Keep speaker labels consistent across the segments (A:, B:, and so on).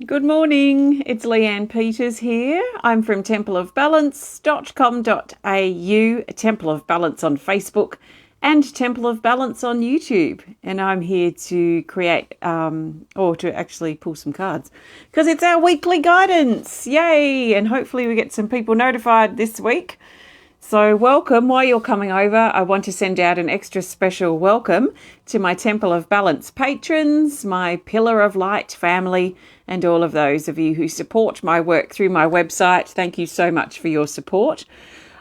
A: Good morning, it's Leanne Peters here. I'm from templeofbalance.com.au, Temple of Balance on Facebook, and Temple of Balance on YouTube. And I'm here to create, or to actually pull some cards, because it's our weekly guidance. Yay! And hopefully we get some people notified this week. So welcome. While you're coming over, I want to send out an extra special welcome to my Temple of Balance patrons, my Pillar of Light family, and all of those of you who support my work through my website. Thank you so much for your support.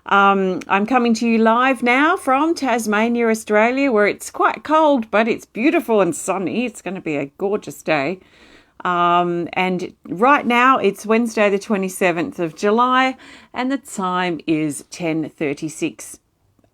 A: I'm coming to you live now from Tasmania, Australia, where it's quite cold, but it's beautiful and sunny. It's going to be a gorgeous day. And right now it's Wednesday the 27th of July and the time is 10:36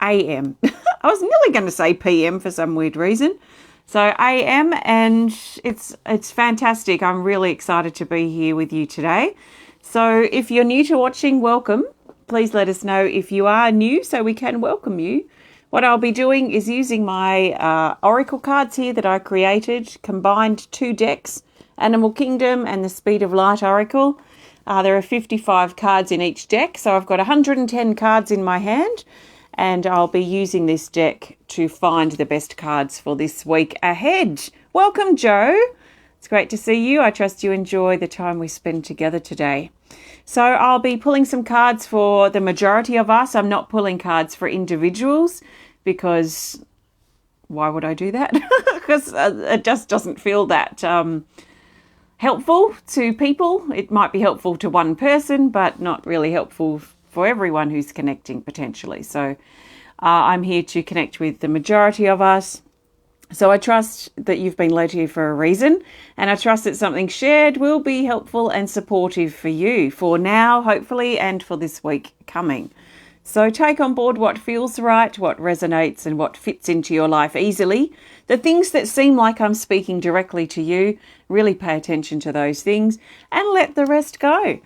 A: a.m. I was nearly going to say p.m. for some weird reason. So a.m. and it's fantastic. I'm really excited to be here with you today. So if you're new to watching, welcome. Please let us know if you are new so we can welcome you. What I'll be doing is using my oracle cards here that I created, combined two decks, Animal Kingdom and the Speed of Light Oracle. There are 55 cards in each deck, so I've got 110 cards in my hand, and I'll be using this deck to find the best cards for this week ahead. Welcome, Joe. It's great to see you. I trust you enjoy the time we spend together today. So I'll be pulling some cards for the majority of us. I'm not pulling cards for individuals because why would I do that? Because it just doesn't feel that helpful to people. It might be helpful to one person, but not really helpful for everyone who's connecting potentially. So I'm here to connect with the majority of us. So I trust that you've been led here for a reason, and I trust that something shared will be helpful and supportive for you for now, hopefully, and for this week coming. So take on board what feels right, what resonates, and what fits into your life easily. The things that seem like I'm speaking directly to you, really pay attention to those things and let the rest go.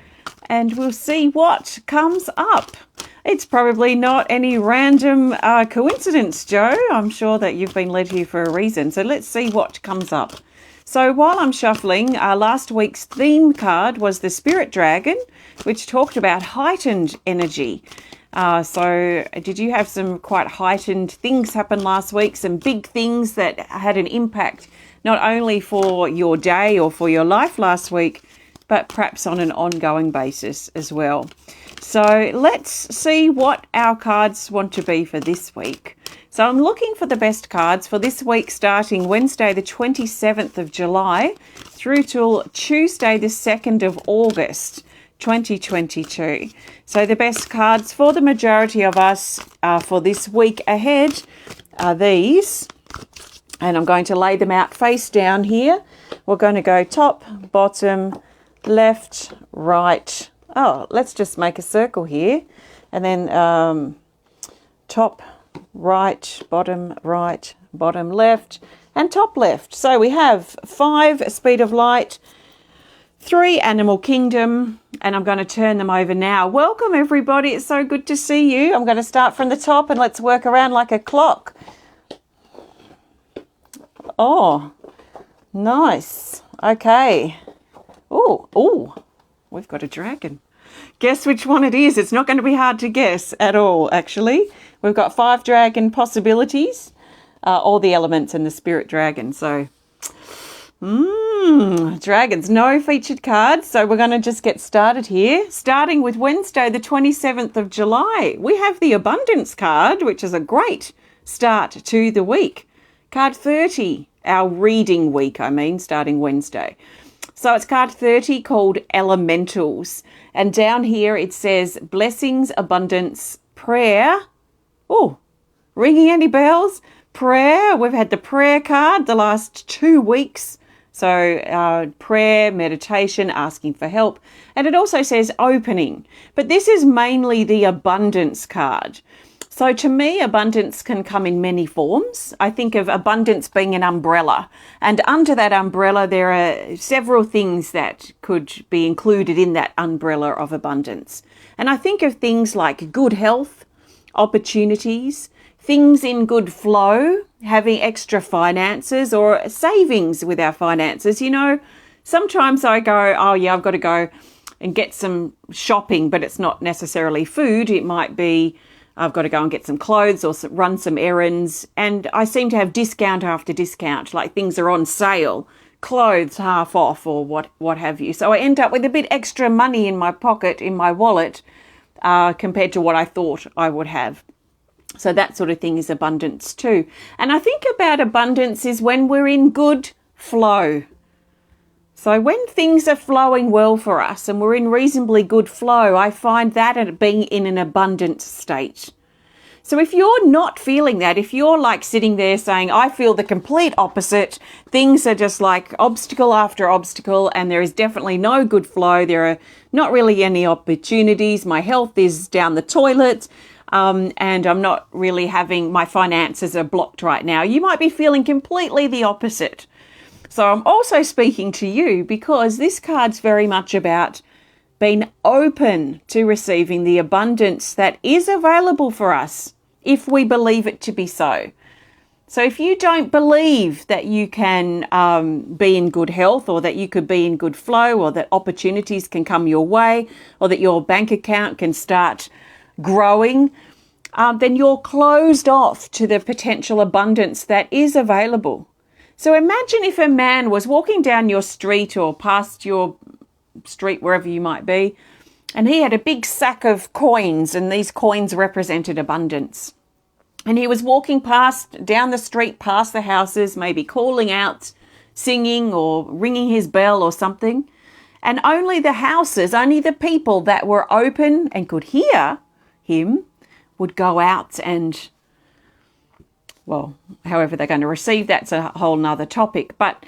A: And we'll see what comes up. It's probably not any random coincidence, Joe. I'm sure that you've been led here for a reason. So let's see what comes up. So while I'm shuffling, last week's theme card was the Spirit Dragon, which talked about heightened energy. So did you have some quite heightened things happen last week? Some big things that had an impact not only for your day or for your life last week, but perhaps on an ongoing basis as well. So let's see what our cards want to be for this week. So I'm looking for the best cards for this week, starting Wednesday the 27th of July through till Tuesday the 2nd of August 2022. So the best cards for the majority of us for this week ahead are these, and I'm going to lay them out face down here. We're going to go top, bottom, left, right. Oh, let's just make a circle here, and then top, right, bottom, left, and top left. So we have 5 Speed of Light, 3 Animal Kingdom, and I'm going to turn them over now. Welcome, everybody. It's so good to see you. I'm going to start from the top and let's work around like a clock. Oh, nice. Okay. Oh, we've got a dragon. Guess which one it is. It's not going to be hard to guess at all, actually. We've got 5 dragon possibilities, all the elements and the Spirit Dragon. So, dragons, no featured cards. So we're going to just get started here. Starting with Wednesday, the 27th of July. We have the Abundance card, which is a great start to the week. Card 30, our reading week, starting Wednesday. So it's card 30 called Elementals. And down here it says blessings, abundance, prayer. Oh, ringing any bells? Prayer. We've had the prayer card the last 2 weeks. So prayer, meditation, asking for help. And it also says opening. But this is mainly the abundance card. So to me, abundance can come in many forms. I think of abundance being an umbrella. And under that umbrella, there are several things that could be included in that umbrella of abundance. And I think of things like good health, opportunities, things in good flow, having extra finances or savings with our finances, Sometimes I go, oh yeah, I've got to go and get some shopping, but it's not necessarily food. It might be I've got to go and get some clothes or run some errands. And I seem to have discount after discount, like things are on sale, clothes half off or what have you. So I end up with a bit extra money in my pocket, in my wallet, compared to what I thought I would have. So that sort of thing is abundance too. And I think about abundance is when we're in good flow. So when things are flowing well for us and we're in reasonably good flow, I find that being in an abundant state. So if you're not feeling that, if you're like sitting there saying, I feel the complete opposite, things are just like obstacle after obstacle and there is definitely no good flow, there are not really any opportunities, my health is down the toilet, and I'm not really my finances are blocked right now. You might be feeling completely the opposite. So I'm also speaking to you because this card's very much about being open to receiving the abundance that is available for us if we believe it to be so. So if you don't believe that you can be in good health or that you could be in good flow or that opportunities can come your way or that your bank account can start growing, then you're closed off to the potential abundance that is available. So imagine if a man was walking down your street or past your street, wherever you might be, and he had a big sack of coins and these coins represented abundance. And he was walking down the street, past the houses, maybe calling out, singing or ringing his bell or something. And only the houses, only the people that were open and could hear him would go out and, well, however they're going to receive, that's a whole nother topic. But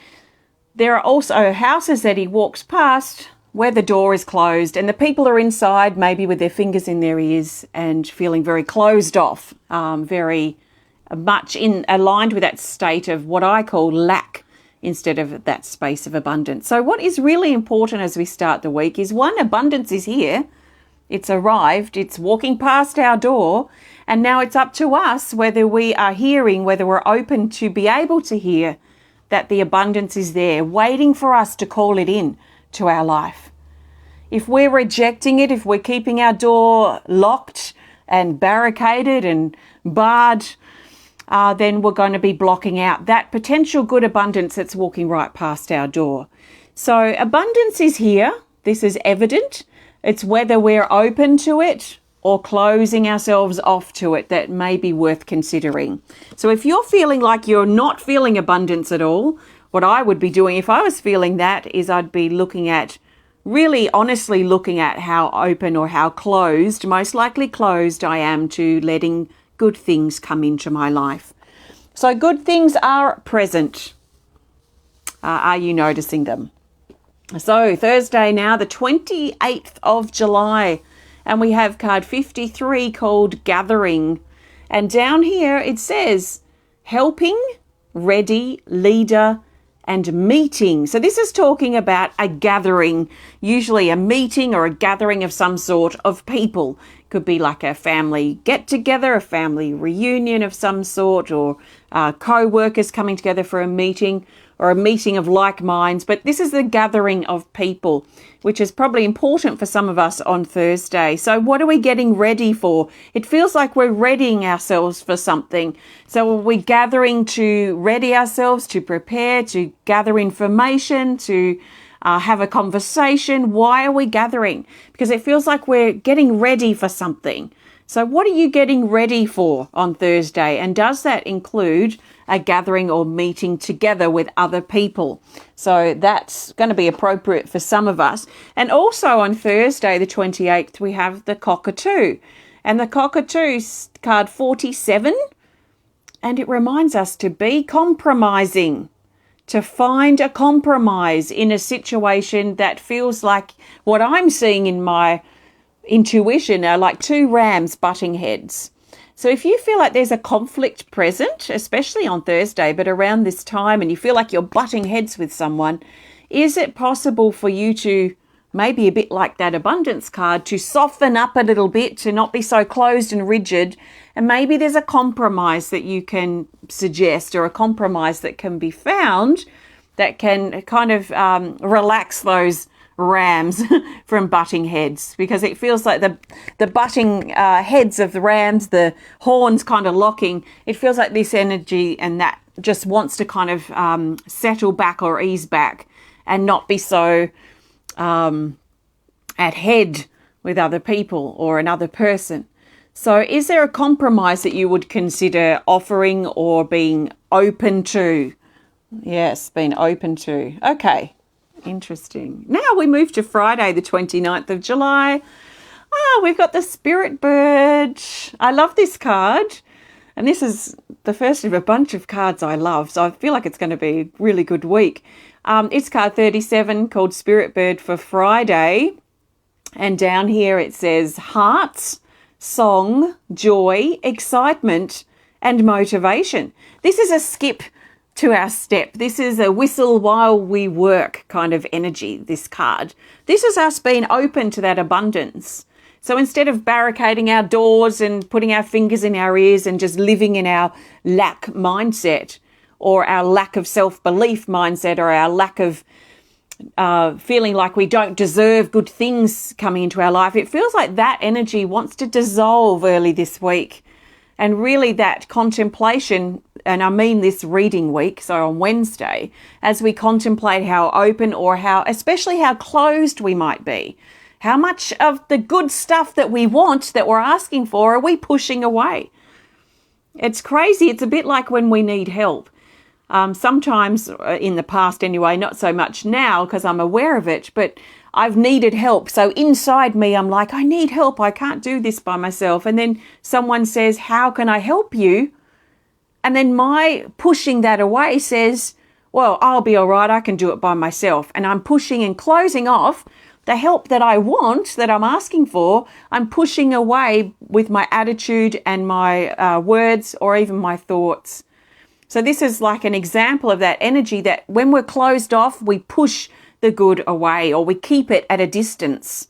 A: there are also houses that he walks past where the door is closed and the people are inside, maybe with their fingers in their ears and feeling very closed off, very much aligned with that state of what I call lack instead of that space of abundance. So what is really important as we start the week is, one, abundance is here. It's arrived, it's walking past our door, and now it's up to us whether we are hearing, whether we're open to be able to hear that the abundance is there, waiting for us to call it in to our life. If we're rejecting it, if we're keeping our door locked and barricaded and barred, then we're going to be blocking out that potential good abundance that's walking right past our door. So abundance is here. This is evident. It's whether we're open to it or closing ourselves off to it that may be worth considering. So if you're feeling like you're not feeling abundance at all, what I would be doing if I was feeling that is I'd be really honestly looking at how open or how closed, most likely closed, I am to letting good things come into my life. So good things are present. Are you noticing them? So Thursday now, the 28th of July, and we have card 53 called Gathering. And down here it says helping, ready, leader, and meeting. So this is talking about a gathering, usually a meeting or a gathering of some sort of people. Could be like a family get-together, a family reunion of some sort, or co-workers coming together for a meeting, or a meeting of like minds. But this is the gathering of people, which is probably important for some of us on Thursday. So what are we getting ready for? It feels like we're readying ourselves for something. So are we gathering to ready ourselves, to prepare, to gather information, to have a conversation? Why are we gathering? Because it feels like we're getting ready for something. So what are you getting ready for on Thursday? And does that include a gathering or meeting together with other people? So that's going to be appropriate for some of us. And also on Thursday, the 28th, we have the Cockatoo. And the Cockatoo, card 47, and it reminds us to be compromising, to find a compromise in a situation that feels like what I'm seeing in my intuition are like two rams butting heads. So if you feel like there's a conflict present, especially on Thursday, but around this time, and you feel like you're butting heads with someone, is it possible for you to, maybe a bit like that abundance card, to soften up a little bit, to not be so closed and rigid? And maybe there's a compromise that you can suggest, or a compromise that can be found that can kind of relax those rams from butting heads, because it feels like the butting heads of the rams, the horns kind of locking, it feels like this energy and that just wants to kind of settle back or ease back and not be so at head with other people or another person. So is there a compromise that you would consider offering or being open to? Yes, being open to. Okay, interesting. Now we move to Friday, the 29th of July. We've got the Spirit Bird. I love this card. And this is the first of a bunch of cards I love. So I feel like it's going to be a really good week. It's card 37 called Spirit Bird for Friday. And down here it says hearts, song, joy, excitement, and motivation. This is a skip to our step. This is a whistle while we work kind of energy, this card. This is us being open to that abundance. So instead of barricading our doors and putting our fingers in our ears and just living in our lack mindset or our lack of self-belief mindset or our lack of feeling like we don't deserve good things coming into our life, it feels like that energy wants to dissolve early this week. And really that contemplation, and I mean this reading week, so on Wednesday, as we contemplate how open or especially how closed we might be. How much of the good stuff that we want, that we're asking for, are we pushing away? It's crazy. It's a bit like when we need help. Sometimes in the past anyway, not so much now because I'm aware of it, but I've needed help. So inside me, I'm like, I need help. I can't do this by myself. And then someone says, how can I help you? And then my pushing that away says, well, I'll be all right. I can do it by myself. And I'm pushing and closing off the help that I want, that I'm asking for. I'm pushing away with my attitude and my words or even my thoughts. So this is like an example of that energy that when we're closed off, we push the good away or we keep it at a distance.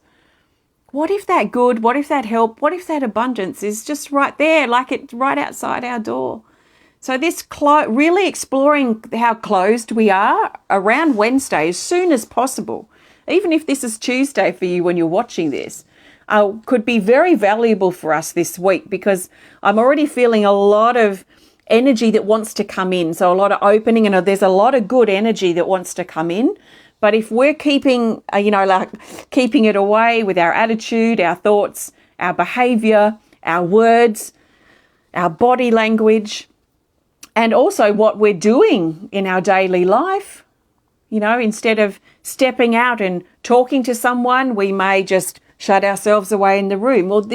A: What if that good, what if that help, what if that abundance is just right there, like it's right outside our door? So this really exploring how closed we are around Wednesday as soon as possible, even if this is Tuesday for you when you're watching this, could be very valuable for us this week, because I'm already feeling a lot of energy that wants to come in. So a lot of opening, and there's a lot of good energy that wants to come in. But if we're keeping it away with our attitude, our thoughts, our behavior, our words, our body language, and also what we're doing in our daily life, instead of stepping out and talking to someone, we may just shut ourselves away in the room. Well,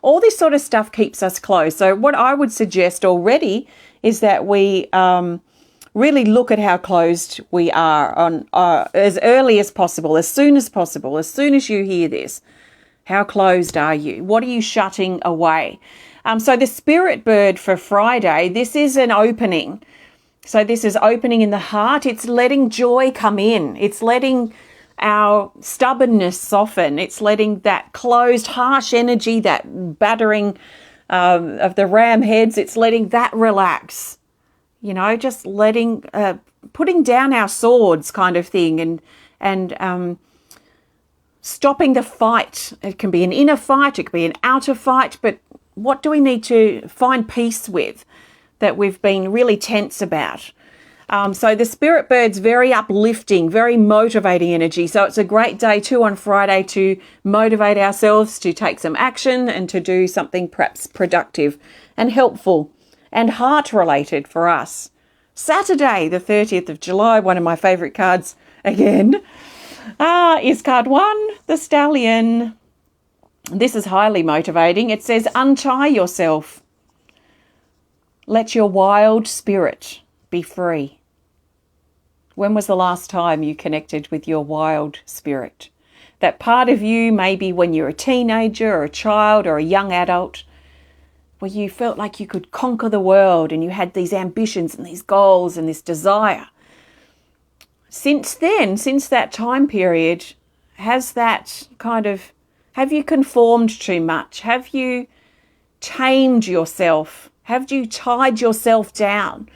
A: all this sort of stuff keeps us closed. So what I would suggest already is that we really look at how closed we are on as early as possible, as soon as possible, as soon as you hear this. How closed are you? What are you shutting away? So the Spirit Bird for Friday, this is an opening. So this is opening in the heart. It's letting joy come in. It's letting our stubbornness soften. It's letting that closed, harsh energy, that battering of the ram heads, it's letting that relax. Just letting, putting down our swords kind of thing, and stopping the fight. It can be an inner fight, it can be an outer fight, but what do we need to find peace with that we've been really tense about? So the Spirit Bird's very uplifting, very motivating energy. So it's a great day too on Friday to motivate ourselves to take some action and to do something perhaps productive and helpful and heart-related for us. Saturday, the 30th of July, one of my favourite cards again, is card 1, the Stallion. This is highly motivating. It says, untie yourself. Let your wild spirit be free. When was the last time you connected with your wild spirit? That part of you, maybe when you're a teenager or a child or a young adult, where you felt like you could conquer the world and you had these ambitions and these goals and this desire. Since then, since that time period, have you conformed too much? Have you tamed yourself? Have you tied yourself down?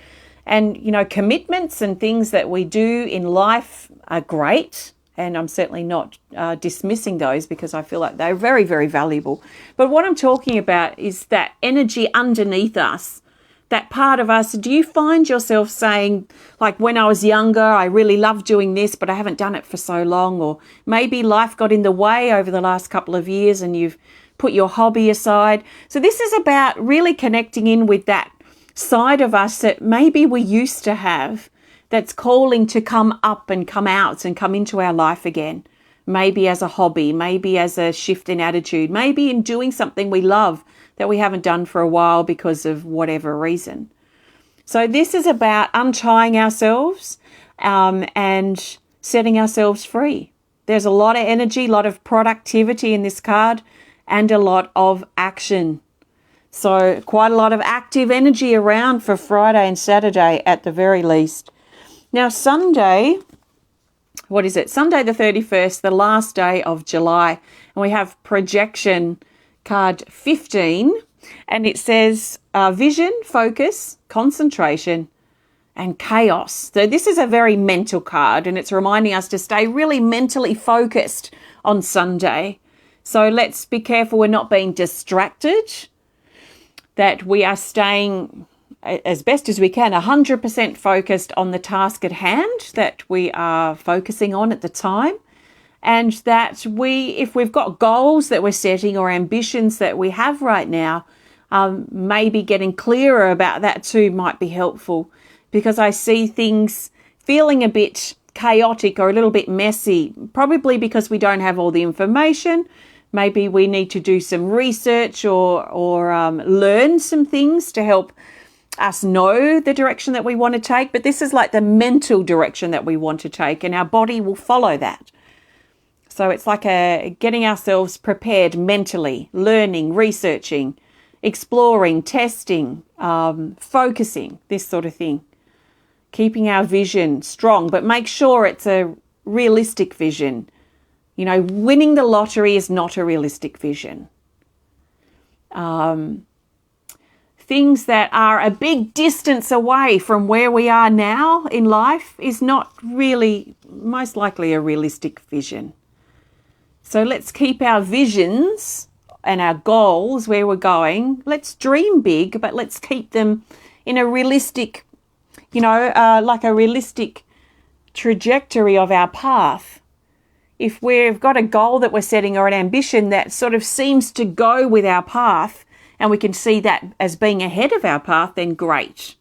A: And, commitments and things that we do in life are great. And I'm certainly not dismissing those, because I feel like they're very, very valuable. But what I'm talking about is that energy underneath us, that part of us. Do you find yourself saying, like, when I was younger, I really loved doing this, but I haven't done it for so long? Or maybe life got in the way over the last couple of years and you've put your hobby aside. So this is about really connecting in with that side of us that maybe we used to have, that's calling to come up and come out and come into our life again. Maybe as a hobby, maybe as a shift in attitude, maybe in doing something we love that we haven't done for a while because of whatever reason. So this is about untying ourselves and setting ourselves free. There's a lot of energy, a lot of productivity in this card, and a lot of action. So quite a lot of active energy around for Friday and Saturday at the very least. Now Sunday, what is it? Sunday the 31st, the last day of July. And we have projection card 15. And it says vision, focus, concentration, and chaos. So this is a very mental card, and it's reminding us to stay really mentally focused on Sunday. So let's be careful we're not being distracted, that we are staying as best as we can 100% focused on the task at hand that we are focusing on at the time, and that if we've got goals that we're setting or ambitions that we have right now, maybe getting clearer about that too might be helpful, because I see things feeling a bit chaotic or a little bit messy, probably because we don't have all the information. Maybe we need to do some research or learn some things to help us know the direction that we want to take. But this is like the mental direction that we want to take, and our body will follow that. So it's like getting ourselves prepared mentally, learning, researching, exploring, testing, focusing, this sort of thing. Keeping our vision strong, but make sure it's a realistic vision. Winning the lottery is not a realistic vision. Things that are a big distance away from where we are now in life is not really, most likely, a realistic vision. So let's keep our visions and our goals where we're going. Let's dream big, but let's keep them in a realistic, like a realistic trajectory of our path. If we've got a goal that we're setting or an ambition that sort of seems to go with our path, and we can see that as being ahead of our path, then great.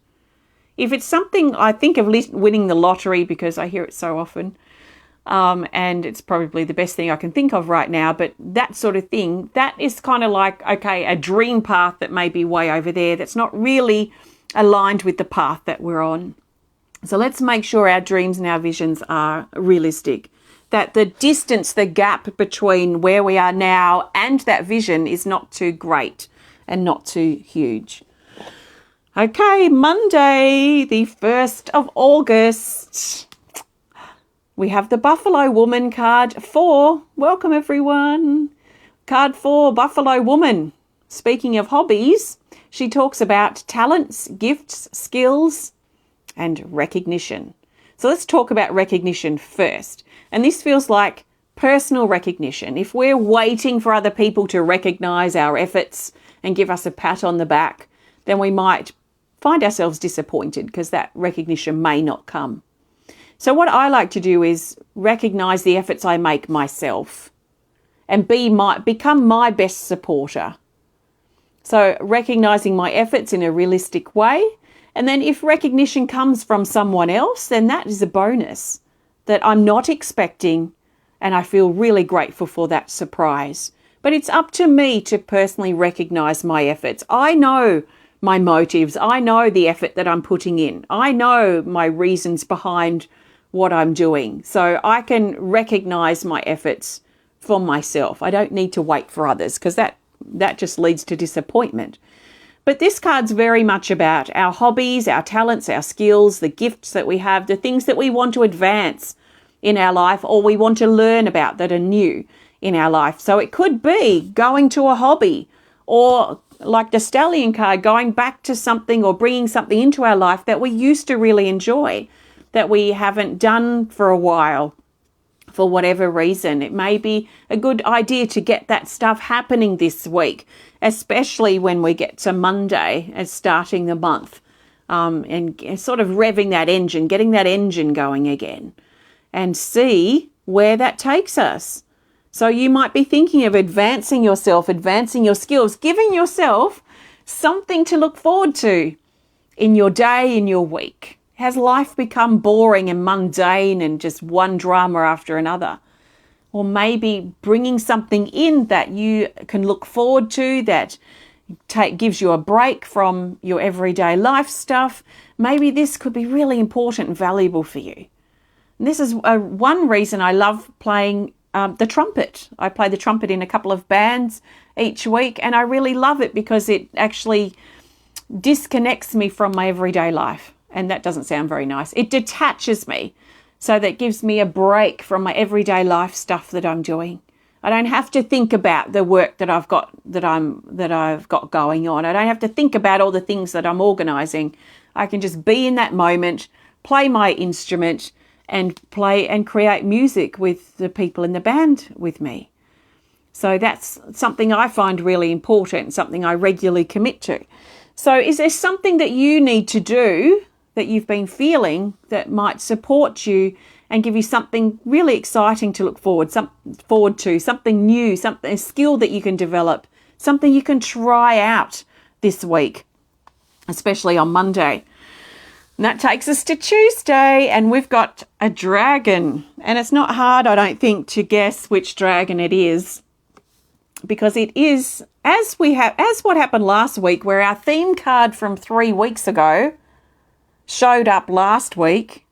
A: If it's something, I think of winning the lottery because I hear it so often, and it's probably the best thing I can think of right now, but that sort of thing, that is kind of like, okay, a dream path that may be way over there that's not really aligned with the path that we're on. So let's make sure our dreams and our visions are realistic, that the distance, the gap between where we are now and that vision is not too great and not too huge. Okay, Monday, the 1st of August. We have the Buffalo Woman card 4. Welcome, everyone. Card 4, Buffalo Woman. Speaking of hobbies, she talks about talents, gifts, skills, and recognition. So let's talk about recognition first. And this feels like personal recognition. If we're waiting for other people to recognize our efforts and give us a pat on the back, then we might find ourselves disappointed because that recognition may not come. So what I like to do is recognize the efforts I make myself and become my best supporter. So recognizing my efforts in a realistic way. And then if recognition comes from someone else, then that is a bonus that I'm not expecting, and I feel really grateful for that surprise. But it's up to me to personally recognize my efforts. I know my motives. I know the effort that I'm putting in. I know my reasons behind what I'm doing. So I can recognize my efforts for myself. I don't need to wait for others, because that just leads to disappointment. But this card's very much about our hobbies, our talents, our skills, the gifts that we have, the things that we want to advance in our life or we want to learn about that are new in our life. So it could be going to a hobby or like the Stallion card, going back to something or bringing something into our life that we used to really enjoy, that we haven't done for a while for whatever reason. It may be a good idea to get that stuff happening this week, especially when we get to Monday as starting the month, and sort of revving that engine, getting that engine going again, and see where that takes us. So you might be thinking of advancing yourself, advancing your skills, giving yourself something to look forward to in your day, in your week. Has life become boring and mundane and just one drama after another? Or maybe bringing something in that you can look forward to, that gives you a break from your everyday life stuff. Maybe this could be really important and valuable for you. And this is one reason I love playing the trumpet. I play the trumpet in a couple of bands each week, and I really love it because it actually disconnects me from my everyday life. And that doesn't sound very nice. It detaches me, so that gives me a break from my everyday life stuff that I'm doing. I don't have to think about the work that I've got going on. I don't have to think about all the things that I'm organising. I can just be in that moment, play my instrument, and play and create music with the people in the band with me. So that's something I find really important, something I regularly commit to. So is there something that you need to do that you've been feeling that might support you and give you something really exciting to look forward to, something new, a skill that you can develop, something you can try out this week, especially on Monday? And that takes us to Tuesday, and we've got a dragon. And it's not hard, I don't think, to guess which dragon it is, because it is, as what happened last week, where our theme card from 3 weeks ago showed up last week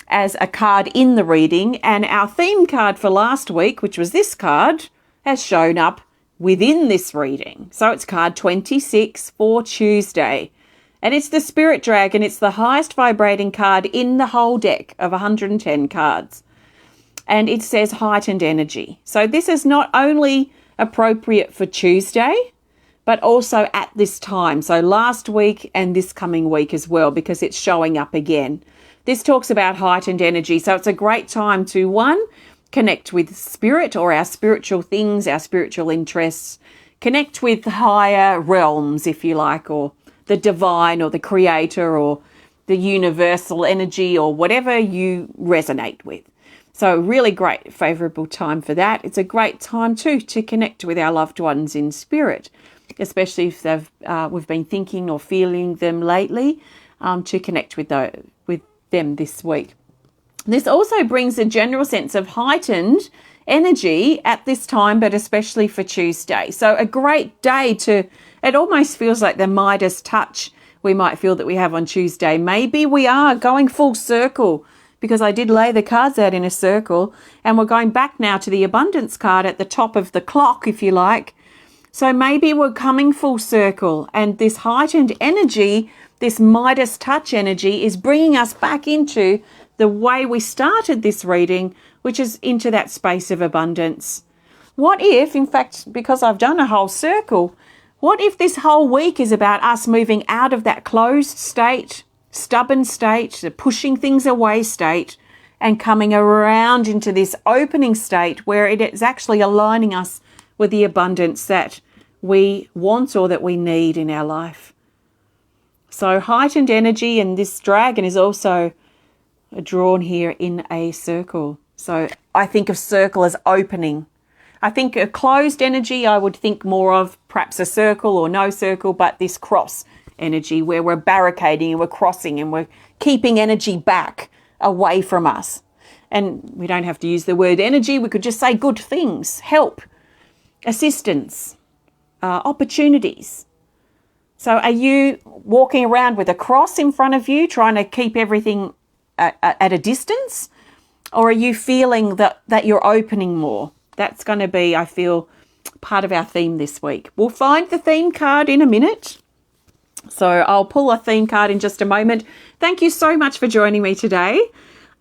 A: as a card in the reading, and our theme card for last week, which was this card, has shown up within this reading. So it's card 26 for Tuesday. And it's the Spirit Dragon. It's the highest vibrating card in the whole deck of 110 cards. And it says heightened energy. So this is not only appropriate for Tuesday, but also at this time. So last week and this coming week as well, because it's showing up again. This talks about heightened energy. So it's a great time to, one, connect with spirit or our spiritual things, our spiritual interests, connect with higher realms, if you like, or the divine or the creator or the universal energy or whatever you resonate with. So really great, favourable time for that. It's a great time too to connect with our loved ones in spirit, especially if we've been thinking or feeling them lately, to connect with them this week. This also brings a general sense of heightened energy at this time, but especially for Tuesday. So a great day to, it almost feels like the Midas touch we might feel that we have on Tuesday. Maybe we are going full circle, because I did lay the cards out in a circle, and we're going back now to the abundance card at the top of the clock, if you like. So maybe we're coming full circle, and this heightened energy, this Midas touch energy, is bringing us back into the way we started this reading, which is into that space of abundance. What if, in fact, because I've done a whole circle, what if this whole week is about us moving out of that closed state, stubborn state, the pushing things away state, and coming around into this opening state where it is actually aligning us with the abundance that we want or that we need in our life. So heightened energy, and this dragon is also drawn here in a circle. So I think of circle as opening. I think a closed energy, I would think more of perhaps a circle or no circle, but this cross energy where we're barricading and we're crossing and we're keeping energy back away from us. And we don't have to use the word energy. We could just say good things, help, assistance, opportunities. So are you walking around with a cross in front of you, trying to keep everything at a distance? Or are you feeling that you're opening more? That's going to be, I feel, part of our theme this week. We'll find the theme card in a minute. So I'll pull a theme card in just a moment. Thank you so much for joining me today.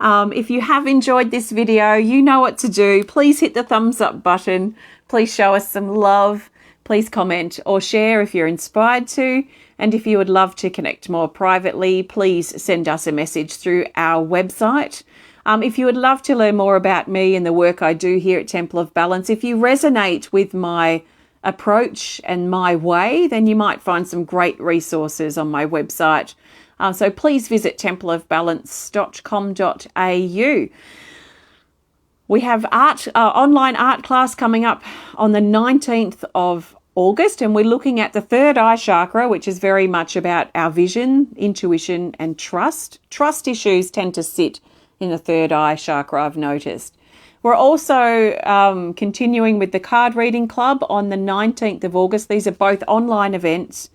A: If you have enjoyed this video, you know what to do. Please hit the thumbs up button. Please show us some love. please comment or share if you're inspired to. And if you would love to connect more privately, please send us a message through our website. If you would love to learn more about me and the work I do here at Temple of Balance, if you resonate with my approach and my way, then you might find some great resources on my website. So please visit templeofbalance.com.au. We have online art class coming up on the 19th of August, and we're looking at the third eye chakra, which is very much about our vision, intuition, and trust. Trust issues tend to sit in the third eye chakra, I've noticed. We're also continuing with the card reading club on the 19th of August. These are both online events.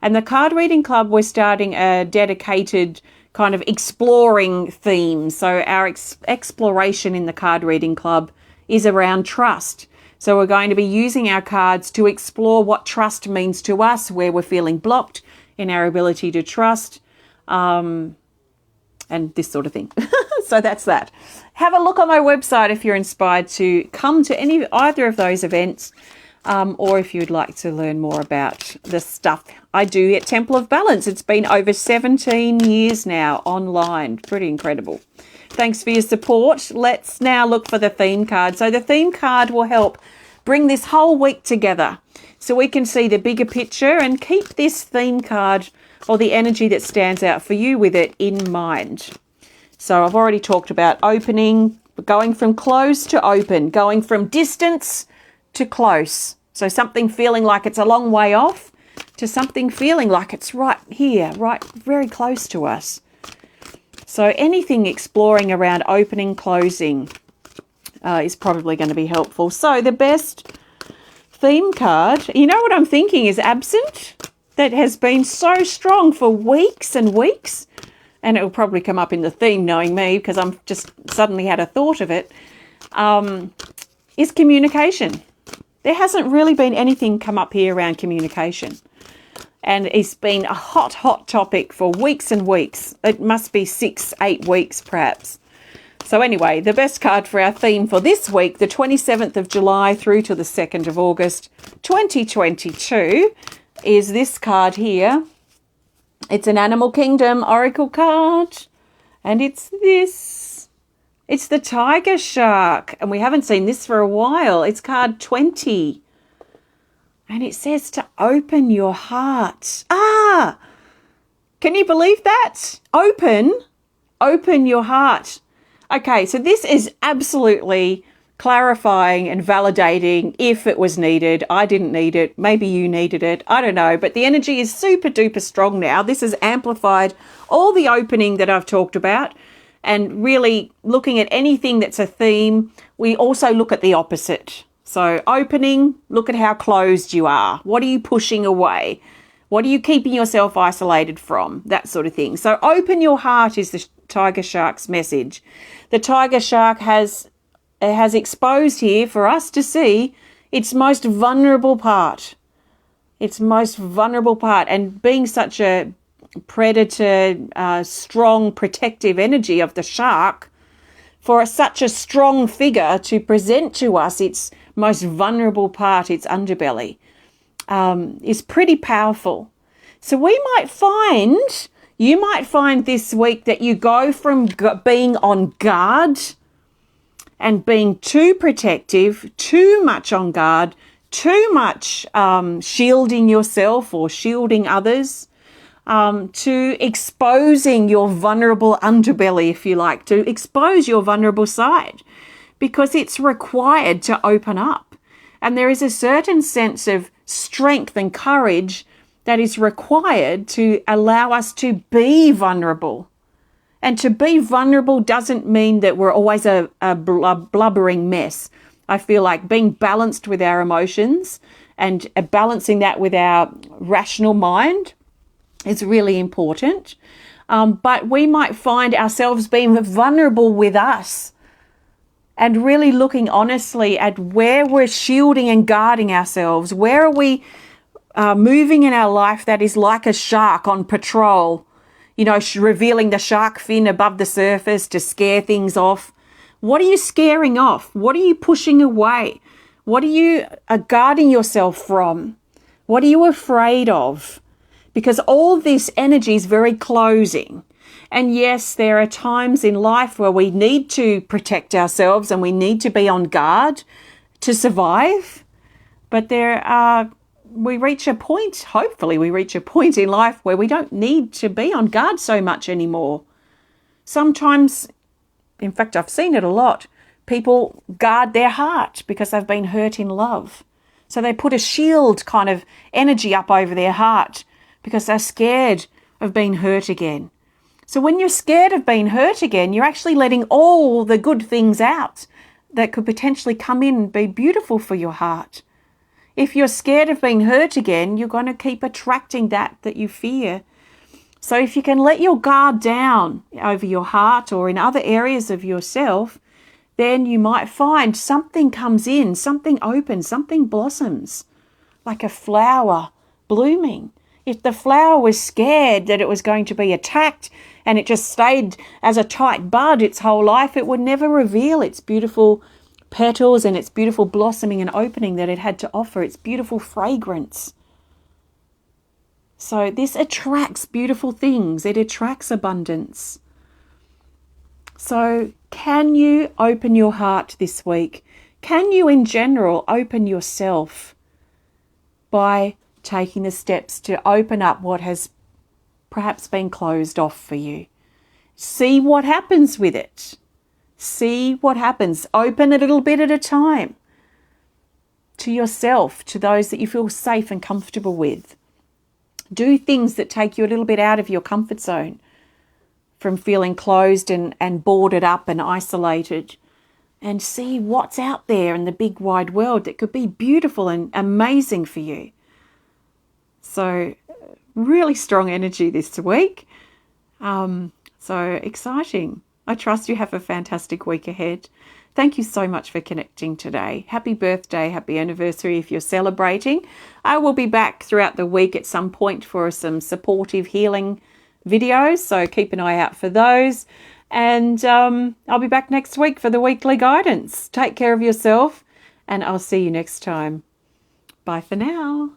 A: And the card reading club, we're starting a dedicated kind of exploring theme. So our exploration in the card reading club is around trust. So we're going to be using our cards to explore what trust means to us, where we're feeling blocked in our ability to trust, and this sort of thing. So that's that. Have a look on my website if you're inspired to come to either of those events, or if you'd like to learn more about the stuff I do at Temple of Balance. It's been over 17 years now online. Pretty incredible. Thanks for your support. Let's now look for the theme card. So the theme card will help bring this whole week together so we can see the bigger picture and keep this theme card or the energy that stands out for you with it in mind. So I've already talked about opening, going from close to open, going from distance to close. So something feeling like it's a long way off to something feeling like it's right here, right very close to us. So anything exploring around opening, closing is probably going to be helpful. So the best theme card, you know what I'm thinking, is absent. That has been so strong for weeks and weeks. And it will probably come up in the theme, knowing me, because I'm just suddenly had a thought of it, is communication. There hasn't really been anything come up here around communication. And it's been a hot, hot topic for weeks and weeks. It must be 6-8 weeks, perhaps. So anyway, the best card for our theme for this week, the 27th of July through to the 2nd of August, 2022, is this card here. It's an Animal Kingdom Oracle card. And it's this. It's the Tiger Shark. And we haven't seen this for a while. It's card 20. And it says to open your heart. Can you believe that? Open your heart. Okay, so this is absolutely clarifying and validating if it was needed. I didn't need it. Maybe you needed it. I don't know. But the energy is super duper strong now. This has amplified all the opening that I've talked about. And really looking at anything that's a theme, we also look at the opposite. So opening, look at how closed you are. What are you pushing away? What are you keeping yourself isolated from? That sort of thing. So open your heart is the Tiger Shark's message. The Tiger Shark has exposed here for us to see its most vulnerable part. Its most vulnerable part. And being such a predator, strong protective energy of the shark, for such a strong figure to present to us its most vulnerable part, its underbelly, is pretty powerful. So you might find this week that you go from being on guard and being too protective, too much on guard, too much shielding yourself or shielding others, to exposing your vulnerable underbelly, if you like, to expose your vulnerable side, because it's required to open up. And there is a certain sense of strength and courage that is required to allow us to be vulnerable. And to be vulnerable doesn't mean that we're always a blubbering mess. I feel like being balanced with our emotions and balancing that with our rational mind is really important. But we might find ourselves being vulnerable with us and really looking honestly at where we're shielding and guarding ourselves. Where are we moving in our life that is like a shark on patrol, revealing the shark fin above the surface to scare things off? What are you scaring off? What are you pushing away? What are you guarding yourself from? What are you afraid of? Because all this energy is very closing. And yes, there are times in life where we need to protect ourselves and we need to be on guard to survive. But we reach a point, hopefully we reach a point in life where we don't need to be on guard so much anymore. Sometimes, in fact, I've seen it a lot, people guard their heart because they've been hurt in love. So they put a shield kind of energy up over their heart because they're scared of being hurt again. So when you're scared of being hurt again, you're actually letting all the good things out that could potentially come in and be beautiful for your heart. If you're scared of being hurt again, you're going to keep attracting that you fear. So if you can let your guard down over your heart or in other areas of yourself, then you might find something comes in, something opens, something blossoms, like a flower blooming. If the flower was scared that it was going to be attacked and it just stayed as a tight bud its whole life, it would never reveal its beautiful petals and its beautiful blossoming and opening that it had to offer, its beautiful fragrance. So this attracts beautiful things. It attracts abundance. So can you open your heart this week? Can you in general open yourself by taking the steps to open up what has perhaps been closed off for you? See what happens with it. See what happens. Open a little bit at a time to yourself, to those that you feel safe and comfortable with. Do things that take you a little bit out of your comfort zone, from feeling closed and boarded up and isolated, and see what's out there in the big wide world that could be beautiful and amazing for you. So really strong energy this week. So exciting. I trust you have a fantastic week ahead. Thank you so much for connecting today. Happy birthday, happy anniversary if you're celebrating. I will be back throughout the week at some point for some supportive healing videos, so keep an eye out for those. And I'll be back next week for the weekly guidance. Take care of yourself, and I'll see you next time. Bye for now.